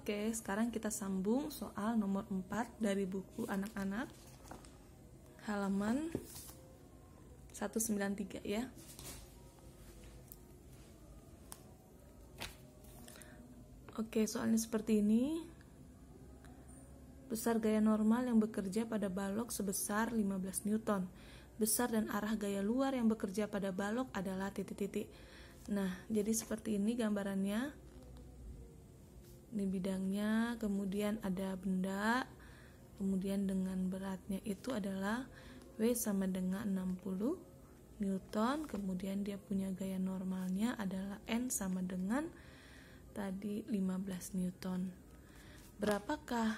Oke, sekarang kita sambung soal nomor 4 dari buku anak-anak halaman 193 ya. Oke, soalnya seperti ini. Besar gaya normal yang bekerja pada balok sebesar 15 Newton. Besar dan arah gaya luar yang bekerja pada balok adalah titik-titik. Nah, jadi seperti ini gambarannya. Ini bidangnya, kemudian ada benda, kemudian dengan beratnya itu adalah W sama dengan 60 Newton, kemudian dia punya gaya normalnya adalah N sama dengan tadi 15 Newton. Berapakah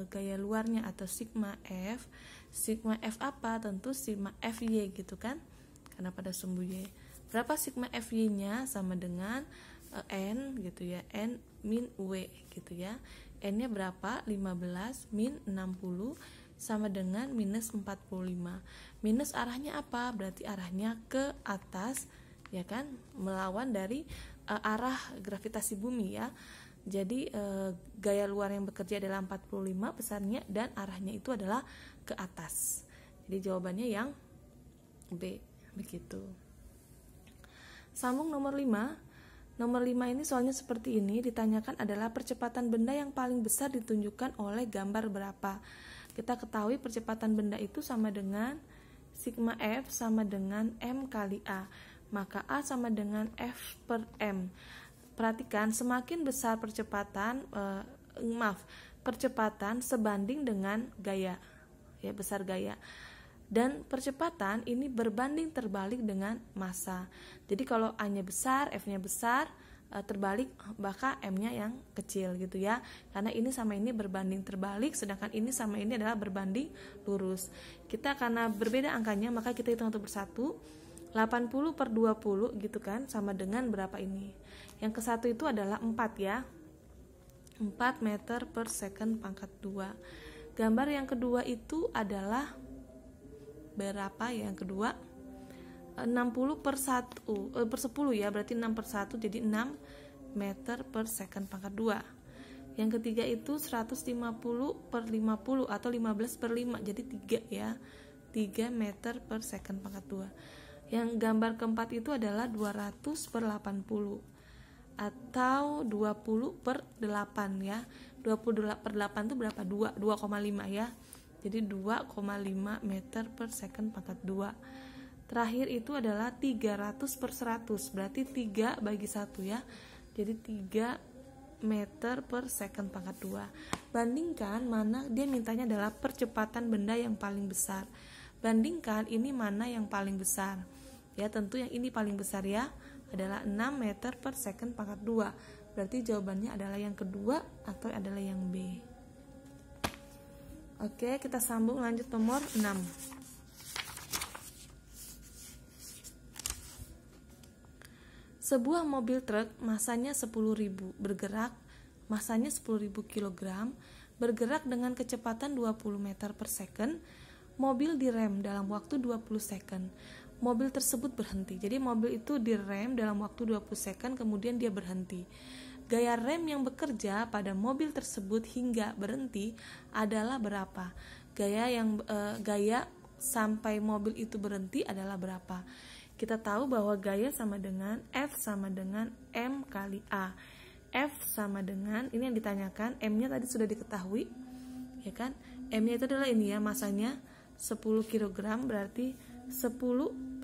gaya luarnya atau sigma F? Sigma F apa? Tentu sigma FY gitu kan, karena pada sumbu Y. Berapa sigma FY nya? Sama dengan N gitu ya, N min W gitu ya. N nya berapa? 15 min 60 sama dengan minus 45. Minus arahnya apa? Berarti arahnya ke atas ya kan, melawan dari arah gravitasi bumi ya. Jadi gaya luar yang bekerja adalah 45 besarnya dan arahnya itu adalah ke atas. Jadi jawabannya yang B begitu. Sambung nomor 5. Nomor 5 ini soalnya seperti ini, ditanyakan adalah percepatan benda yang paling besar ditunjukkan oleh gambar berapa. Kita ketahui percepatan benda itu sama dengan sigma F sama dengan M kali A. Maka A sama dengan F per M. Perhatikan, semakin besar percepatan, percepatan sebanding dengan gaya, ya besar gaya. Dan percepatan ini berbanding terbalik dengan massa. Jadi kalau A-nya besar, F-nya besar, terbalik maka M-nya yang kecil gitu ya. Karena ini sama ini berbanding terbalik, sedangkan ini sama ini adalah berbanding lurus. Kita karena berbeda angkanya, maka kita hitung satu persatu. 80 per 20 gitu kan, sama dengan berapa ini? Yang ke satu itu adalah 4 ya. 4 meter per second pangkat 2. Gambar yang kedua itu adalah berapa ya yang kedua? 60 per 1 per 10 ya, berarti 6 per 1 jadi 6 meter per second pangkat 2. Yang ketiga itu 150 per 50 atau 15 per 5 jadi 3 ya, 3 meter per second pangkat 2. Yang gambar keempat itu adalah 200 per 80 atau 20 per 8 ya. 20 per 8 itu berapa? 2,5 ya. Jadi 2,5 meter per second pangkat 2. Terakhir itu adalah 300 per 100, berarti 3 bagi 1 ya. Jadi 3 meter per second pangkat 2. Bandingkan mana, dia mintanya adalah percepatan benda yang paling besar. Bandingkan ini mana yang paling besar. Ya tentu yang ini paling besar ya, adalah 6 meter per second pangkat 2. Berarti jawabannya adalah yang kedua atau adalah yang B. Oke, kita sambung lanjut nomor 6. Sebuah mobil truk masanya 10.000 bergerak, masanya 10.000 kg, bergerak dengan kecepatan 20 meter per second. Mobil direm dalam waktu 20 second. Mobil tersebut berhenti. Jadi mobil itu direm dalam waktu 20 second, kemudian dia berhenti. Gaya rem yang bekerja pada mobil tersebut hingga berhenti adalah berapa? Gaya sampai mobil itu berhenti adalah berapa? Kita tahu bahwa gaya sama dengan F sama dengan M kali A. F sama dengan, ini yang ditanyakan, M-nya tadi sudah diketahui, ya kan? M-nya itu adalah ini ya, masanya 10 kg, berarti 10.000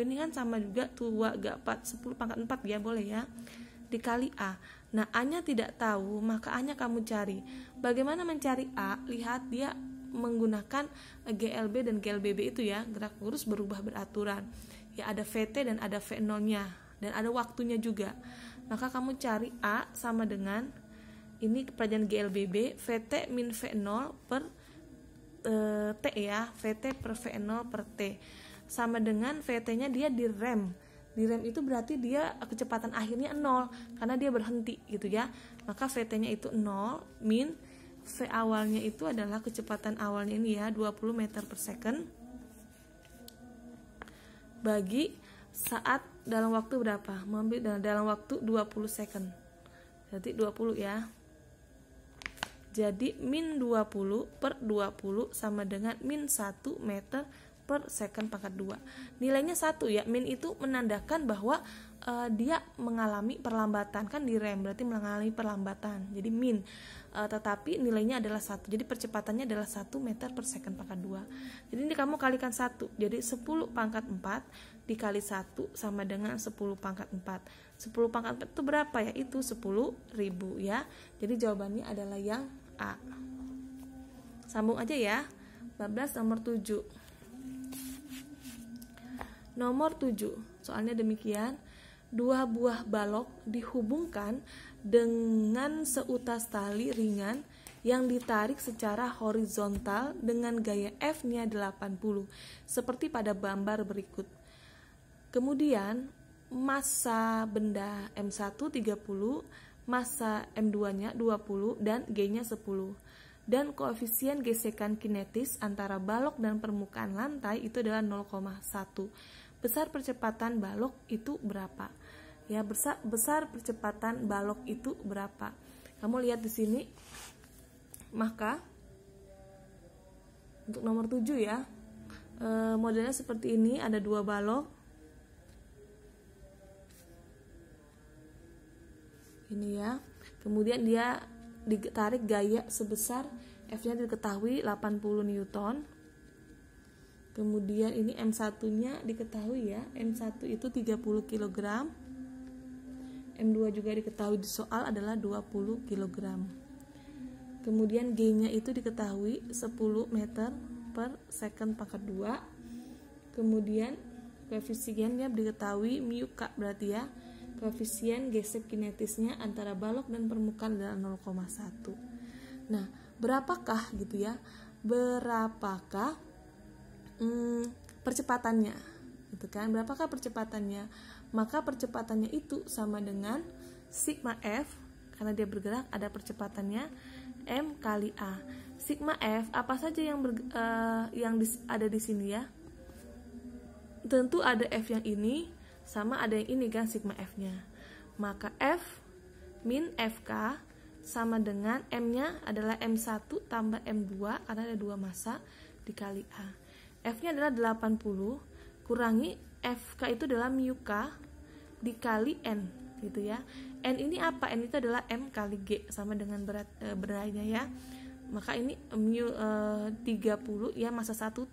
ini kan sama juga tua gak 4, 10 pangkat 4 ya, boleh ya, dikali A. Nah, A-nya tidak tahu, maka A-nya kamu cari. Bagaimana mencari A? Lihat dia menggunakan GLB dan GLBB itu ya, gerak lurus berubah beraturan. Ya ada VT dan ada V0-nya dan ada waktunya juga. Maka kamu cari A sama dengan ini pelajaran GLBB, VT min V0 per T ya, VT per V0 per T. Sama dengan VT-nya dia direm. Direm itu berarti dia kecepatan akhirnya 0 karena dia berhenti gitu ya. Maka VT-nya itu 0 min V awalnya itu adalah kecepatan awalnya ini ya, 20 meter per second bagi saat dalam waktu berapa? Dalam waktu 20 second. Berarti 20 ya. Jadi min 20 per 20 sama dengan min 1 meter per second pangkat 2. Nilainya 1 ya. Min itu menandakan bahwa dia mengalami perlambatan, kan di rem berarti mengalami perlambatan. Jadi min, tetapi nilainya adalah 1. Jadi percepatannya adalah 1 meter per second pangkat 2. Jadi ini kamu kalikan 1. Jadi 10 pangkat 4 dikali 1 sama dengan 10 pangkat 4. 10 pangkat 4 itu berapa ya? Itu 10.000 ya. Jadi jawabannya adalah yang A. Sambung aja ya. 14 nomor 7. Nomor 7. Soalnya demikian. 2 buah balok dihubungkan dengan seutas tali ringan yang ditarik secara horizontal dengan gaya F-nya 80, seperti pada gambar berikut. Kemudian massa benda M1 30, massa M2-nya 20 dan G-nya 10. Dan koefisien gesekan kinetis antara balok dan permukaan lantai itu adalah 0,1. Besar percepatan balok itu berapa? Ya, besar percepatan balok itu berapa? Kamu lihat di sini. Maka untuk nomor 7 ya, modelnya seperti ini, ada 2 balok. Ini ya. Kemudian dia ditarik gaya sebesar F-nya diketahui 80 Newton. Kemudian ini M1-nya diketahui ya, M1 itu 30 kg. M2 juga diketahui di soal adalah 20 kg. Kemudian G-nya itu diketahui 10 meter per second pangkat 2. Kemudian koefisiennya diketahui mu K berarti ya. Koefisien gesek kinetisnya antara balok dan permukaan adalah 0,1. Nah, berapakah gitu ya? Berapakah percepatannya? Gitu kan? Berapakah percepatannya? Maka percepatannya itu sama dengan sigma F, karena dia bergerak ada percepatannya, M kali A. Sigma F apa saja yang ada di sini ya? Tentu ada F yang ini sama ada yang ini kan, sigma F-nya. Maka F min FK sama dengan M-nya adalah M1 tambah M2 karena ada 2 massa dikali A. F-nya adalah 80 kurangi FK itu adalah mu K dikali N gitu ya. N ini apa? N itu adalah M kali G sama dengan beratnya ya. Maka ini mu 30 ya, massa 1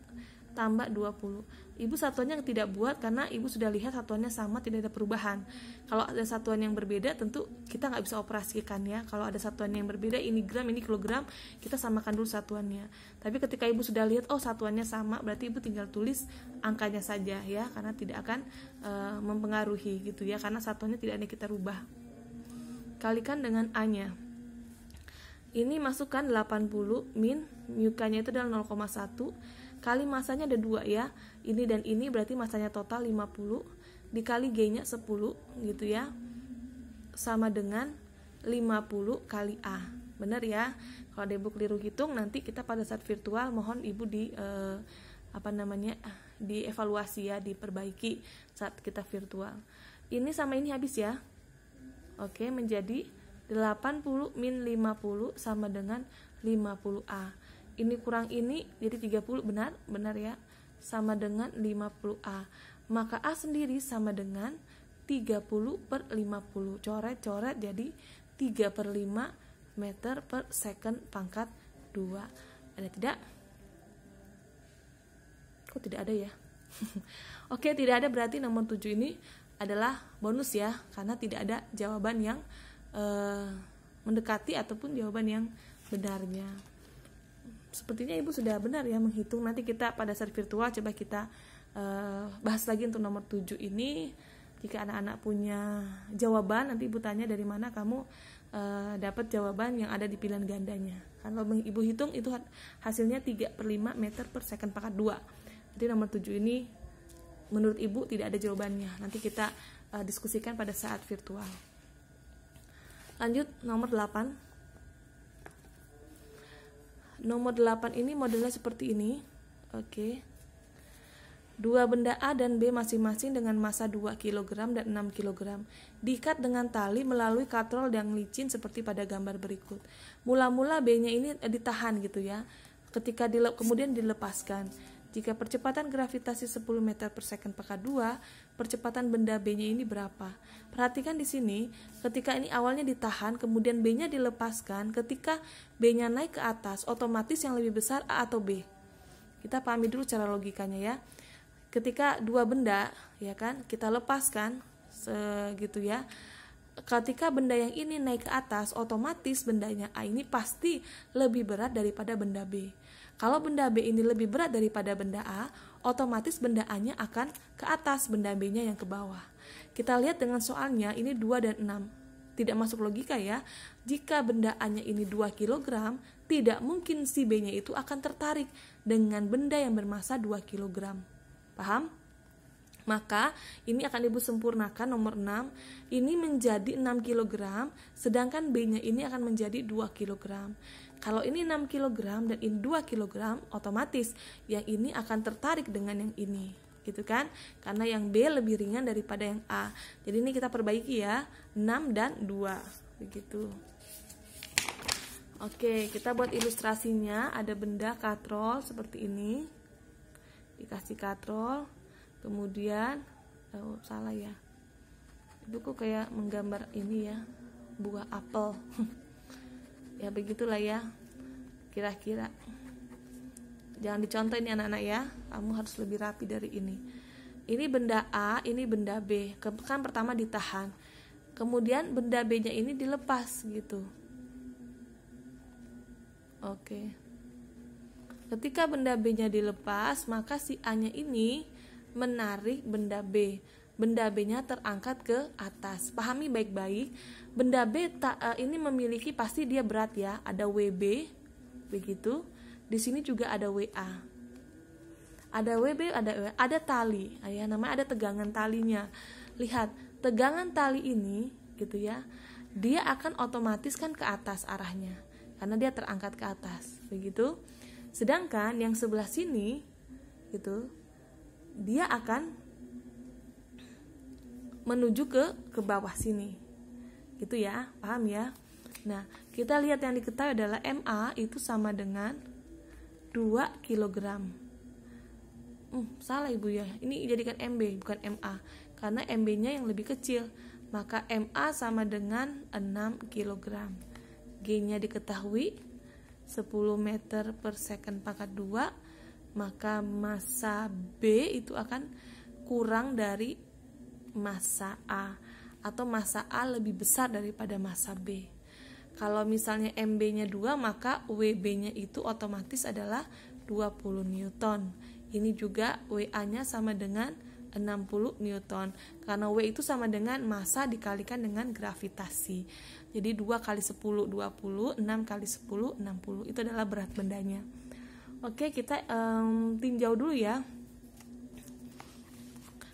tambah 20. Ibu satuannya tidak buat karena ibu sudah lihat satuannya sama, tidak ada perubahan. Kalau ada satuan yang berbeda tentu kita nggak bisa operasikan ya. Kalau ada satuan yang berbeda, ini gram, ini kilogram, kita samakan dulu satuannya. Tapi ketika ibu sudah lihat oh satuannya sama, berarti ibu tinggal tulis angkanya saja ya, karena tidak akan mempengaruhi gitu ya, karena satuannya tidak ada kita rubah. Kalikan dengan A-nya. Ini masukkan 80 min mu K-nya itu adalah 0,1 kali masanya ada 2 ya. Ini dan ini berarti masanya total 50 dikali G-nya 10 gitu ya. Sama dengan 50 kali A. Benar ya? Kalau ada ibu keliru hitung nanti kita pada saat virtual mohon ibu dievaluasi ya, diperbaiki saat kita virtual. Ini sama ini habis ya. Oke, menjadi 80 min 50 sama dengan 50A. Ini kurang ini jadi 30, benar ya, sama dengan 50A. Maka A sendiri sama dengan 30 per 50. Coret-coret jadi 3/5 meter per second pangkat 2. Ada tidak? Kok tidak ada ya? Oke, tidak ada, berarti nomor 7 ini adalah bonus ya, karena tidak ada jawaban yang mendekati ataupun jawaban yang benarnya. Sepertinya ibu sudah benar ya menghitung. Nanti kita pada saat virtual coba kita bahas lagi untuk nomor 7 ini. Jika anak-anak punya jawaban, nanti ibu tanya dari mana kamu dapat jawaban yang ada di pilihan gandanya. Kalau ibu hitung itu hasilnya 3/5 meter per second pangkat 2. Jadi nomor 7 ini menurut ibu tidak ada jawabannya. Nanti kita diskusikan pada saat virtual. Lanjut nomor 8. Nomor 8 ini modelnya seperti ini. Oke. Dua benda A dan B masing-masing dengan massa 2 kg dan 6 kg diikat dengan tali melalui katrol yang licin seperti pada gambar berikut. Mula-mula B-nya ini ditahan gitu ya. Ketika kemudian dilepaskan. Jika percepatan gravitasi 10 meter per second pangkat 2, percepatan benda B-nya ini berapa? Perhatikan di sini, ketika ini awalnya ditahan, kemudian B-nya dilepaskan, ketika B-nya naik ke atas, otomatis yang lebih besar A atau B? Kita pahami dulu cara logikanya ya. Ketika dua benda, ya kan, kita lepaskan segitu ya. Ketika benda yang ini naik ke atas, otomatis bendanya A ini pasti lebih berat daripada benda B. Kalau benda B ini lebih berat daripada benda A, otomatis benda A-nya akan ke atas, benda B-nya yang ke bawah. Kita lihat dengan soalnya, ini 2 dan 6. Tidak masuk logika ya. Jika benda A-nya ini 2 kg, tidak mungkin si B-nya itu akan tertarik dengan benda yang bermassa 2 kg. Paham? Maka ini akan Ibu sempurnakan nomor 6. Ini menjadi 6 kg, sedangkan B-nya ini akan menjadi 2 kg. Kalau ini 6 kg dan ini 2 kg, otomatis yang ini akan tertarik dengan yang ini. Gitu kan? Karena yang B lebih ringan daripada yang A. Jadi ini kita perbaiki ya, 6 dan 2. Begitu. Oke, kita buat ilustrasinya. Ada benda katrol seperti ini. Dikasih katrol, kemudian salah ya, itu kok kayak menggambar ini ya, buah apel. Ya begitulah ya, kira-kira. Jangan dicontoh ini anak-anak ya, kamu harus lebih rapi dari ini. Ini benda A, ini benda B. Kan pertama ditahan, kemudian benda B-nya ini dilepas gitu. Oke. Ketika benda B-nya dilepas, maka si A-nya ini menarik benda B. Benda B-nya terangkat ke atas. Pahami baik-baik. Benda B ini memiliki, pasti dia berat ya. Ada WB, begitu. Di sini juga ada WA. Ada WB, ada tali. Ya, namanya ada tegangan talinya. Lihat, tegangan tali ini, gitu ya. Dia akan otomatis kan ke atas arahnya, karena dia terangkat ke atas, begitu. Sedangkan yang sebelah sini gitu, dia akan menuju ke bawah sini. Gitu ya, paham ya? Nah, kita lihat yang diketahui adalah MA itu sama dengan 2 kg. Salah Ibu ya. Ini jadikan MB bukan MA karena MB-nya yang lebih kecil. Maka MA sama dengan 6 kg. G-nya diketahui 10 meter per second pangkat 2, maka massa B itu akan kurang dari massa A, atau massa A lebih besar daripada massa B. Kalau misalnya MB-nya 2, maka WB-nya itu otomatis adalah 20 Newton. Ini juga WA-nya sama dengan 60 Newton, karena W itu sama dengan massa dikalikan dengan gravitasi. Jadi 2 kali 10 20, 6 kali 10 60. Itu adalah berat bendanya. Oke, kita tinjau dulu ya.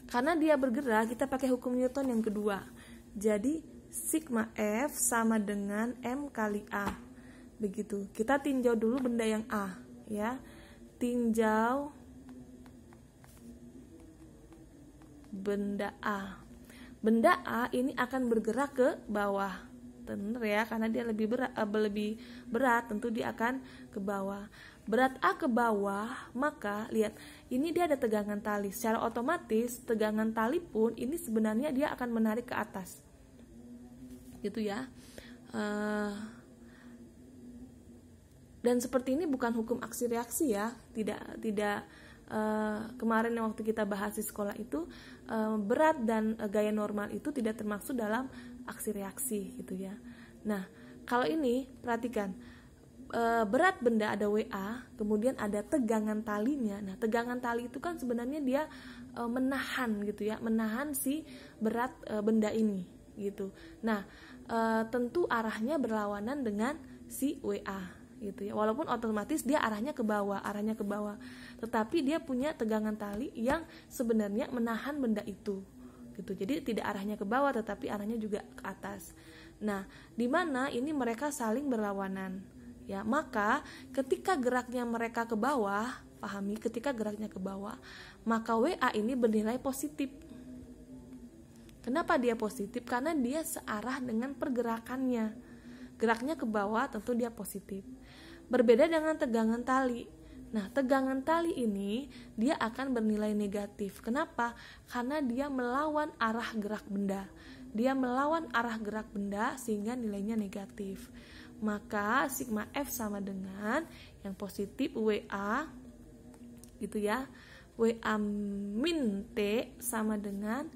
Karena dia bergerak, kita pakai hukum Newton yang kedua. Jadi sigma F sama dengan M kali A. Begitu. Kita tinjau dulu benda yang A ya. Tinjau benda A. Benda A ini akan bergerak ke bawah, benar ya, karena dia lebih berat, tentu dia akan ke bawah. Berat A ke bawah, maka lihat, ini dia ada tegangan tali. Secara otomatis tegangan tali pun ini sebenarnya dia akan menarik ke atas, gitu ya. Dan seperti ini bukan hukum aksi reaksi ya, tidak. Kemarin yang waktu kita bahas di sekolah itu berat dan gaya normal itu tidak termasuk dalam aksi reaksi gitu ya. Nah, kalau ini perhatikan, berat benda ada WA, kemudian ada tegangan talinya. Nah, tegangan tali itu kan sebenarnya dia menahan gitu ya, menahan si berat benda ini gitu. Nah, tentu arahnya berlawanan dengan si WA gitu ya, walaupun otomatis dia arahnya ke bawah, tetapi dia punya tegangan tali yang sebenarnya menahan benda itu gitu. Jadi tidak arahnya ke bawah, tetapi arahnya juga ke atas. Nah, di mana ini mereka saling berlawanan ya, maka ketika geraknya mereka ke bawah pahami ketika geraknya ke bawah, maka WA ini bernilai positif. Kenapa dia positif? Karena dia searah dengan pergerakannya. Geraknya ke bawah tentu dia positif. Berbeda dengan tegangan tali. Nah, tegangan tali ini dia akan bernilai negatif. Kenapa? Karena dia melawan arah gerak benda. Dia melawan arah gerak benda sehingga nilainya negatif. Maka sigma F sama dengan yang positif WA gitu ya. WA min T sama dengan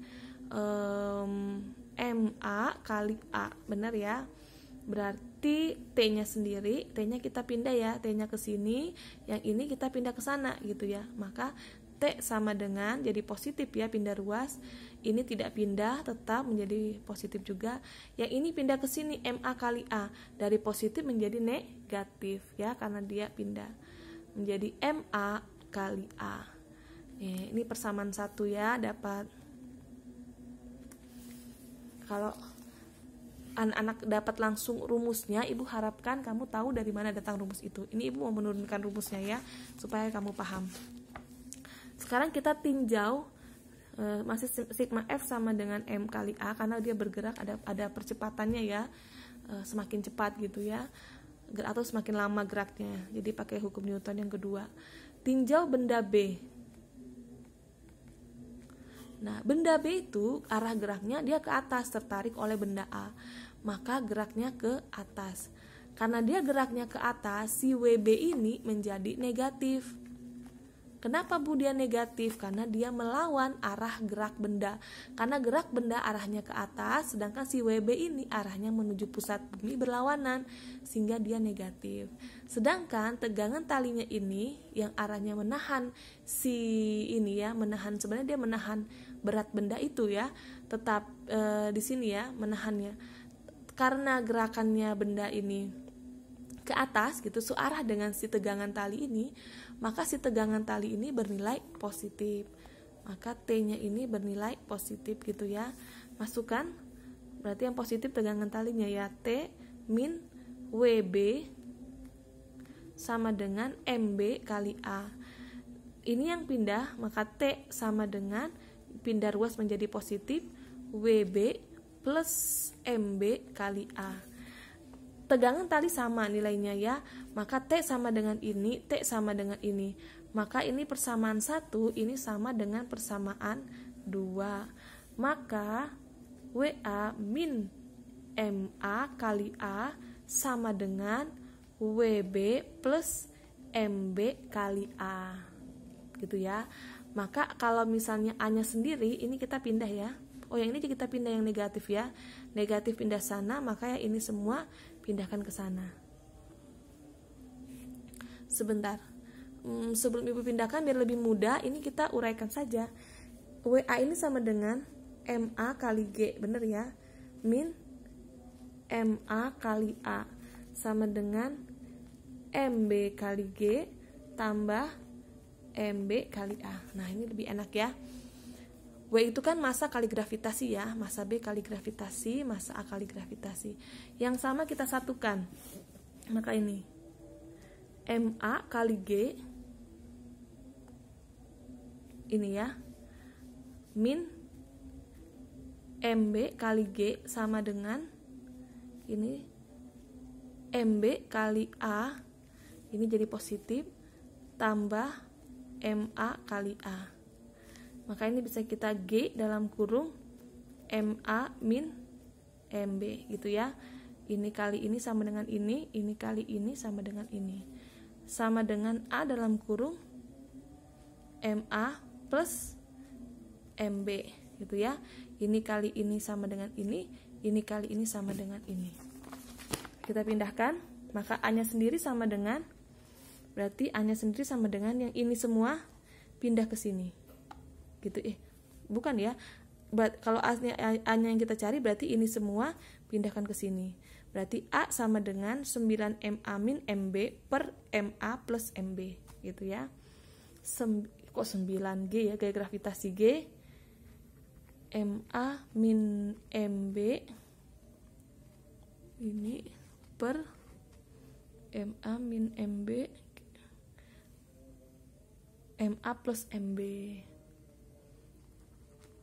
MA kali A. Benar ya? Berarti T-nya sendiri, T-nya kita pindah ya, T-nya ke sini, yang ini kita pindah ke sana gitu ya. Maka T sama dengan jadi positif ya, pindah ruas. Ini tidak pindah, tetap menjadi positif juga. Yang ini pindah ke sini, MA kali A, dari positif menjadi negatif ya, karena dia pindah menjadi MA kali A. Ini persamaan 1 ya, dapat. Kalau anak-anak dapat langsung rumusnya, ibu harapkan kamu tahu dari mana datang rumus itu. Ini ibu mau menurunkan rumusnya ya, supaya kamu paham. Sekarang kita tinjau, masih sigma F sama dengan M kali A, karena dia bergerak, ada percepatannya ya, semakin cepat gitu ya, atau semakin lama geraknya. Jadi pakai hukum Newton yang kedua. Tinjau benda B. Nah, benda B itu arah geraknya dia ke atas, tertarik oleh benda A, maka geraknya ke atas. Karena dia geraknya ke atas, si WB ini menjadi negatif. Kenapa Bu dia negatif? Karena dia melawan arah gerak benda. Karena gerak benda arahnya ke atas, sedangkan si WB ini arahnya menuju pusat bumi berlawanan, sehingga dia negatif. Sedangkan tegangan talinya ini yang arahnya menahan si ini ya, menahan, sebenarnya dia menahan berat benda itu ya, tetap di sini ya menahannya. Karena gerakannya benda ini ke atas gitu, searah dengan si tegangan tali ini, maka si tegangan tali ini bernilai positif. Maka T-nya ini bernilai positif gitu ya. Masukkan, berarti yang positif tegangan talinya ya, T min WB sama dengan MB kali A. Ini yang pindah, maka T sama dengan pindah ruas menjadi positif, WB plus MB kali A. Tegangan tali sama nilainya ya, maka T sama dengan ini, T sama dengan ini. Maka ini persamaan 1, ini sama dengan persamaan 2. Maka WA min MA kali A sama dengan WB plus MB kali A. Gitu ya. Maka kalau misalnya A-nya sendiri, ini kita pindah ya. Oh, yang ini kita pindah yang negatif ya. Negatif pindah sana, maka yang ini semua pindahkan ke sana. Sebentar, sebelum ibu pindahkan biar lebih mudah, ini kita uraikan saja. WA ini sama dengan MA kali G, bener ya, min MA kali A sama dengan MB kali G tambah MB kali A. Nah, ini lebih enak ya. W itu kan massa kali gravitasi ya, massa B kali gravitasi, massa A kali gravitasi. Yang sama kita satukan. Maka ini MA kali G ini ya, min MB kali G sama dengan ini MB kali A, ini jadi positif, tambah MA kali A. Maka ini bisa kita G dalam kurung MA min MB gitu ya. Ini kali ini sama dengan ini kali ini sama dengan ini. Sama dengan A dalam kurung MA plus MB gitu ya. Ini kali ini sama dengan ini kali ini sama dengan ini. Kita pindahkan, maka A-nya sendiri sama dengan, berarti A-nya sendiri sama dengan yang ini semua pindah ke sini. Gitu bukan ya, kalau A-nya yang kita cari berarti ini semua pindahkan ke sini, berarti A sama dengan 9MA min MB per MA plus MB gitu ya. Kok 9G ya, gaya gravitasi G, MA min MB ini per MA min MB MA plus MB.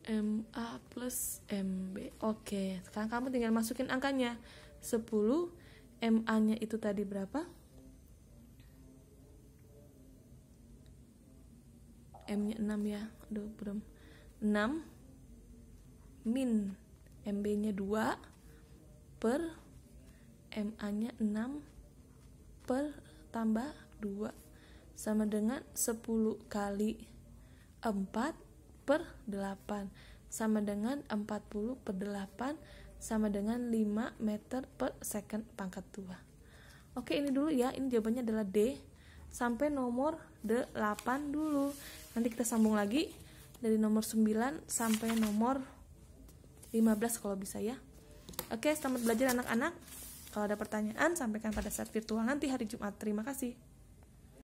MA plus MB. Oke, sekarang kamu tinggal masukin angkanya. 10, MA-nya itu tadi berapa? M-nya 6 ya. Aduh, belum. 6 min MB-nya 2 per MA-nya 6 per tambah 2 sama dengan 10 kali 4 per 8 sama dengan 40 per 8 sama dengan 5 meter per second pangkat 2. Oke, ini dulu ya. Ini jawabannya adalah D. Sampai nomor 8 dulu. Nanti kita sambung lagi dari nomor 9 sampai nomor 15 kalau bisa ya. Oke, selamat belajar anak-anak. Kalau ada pertanyaan, sampaikan pada saat virtual nanti hari Jumat. Terima kasih.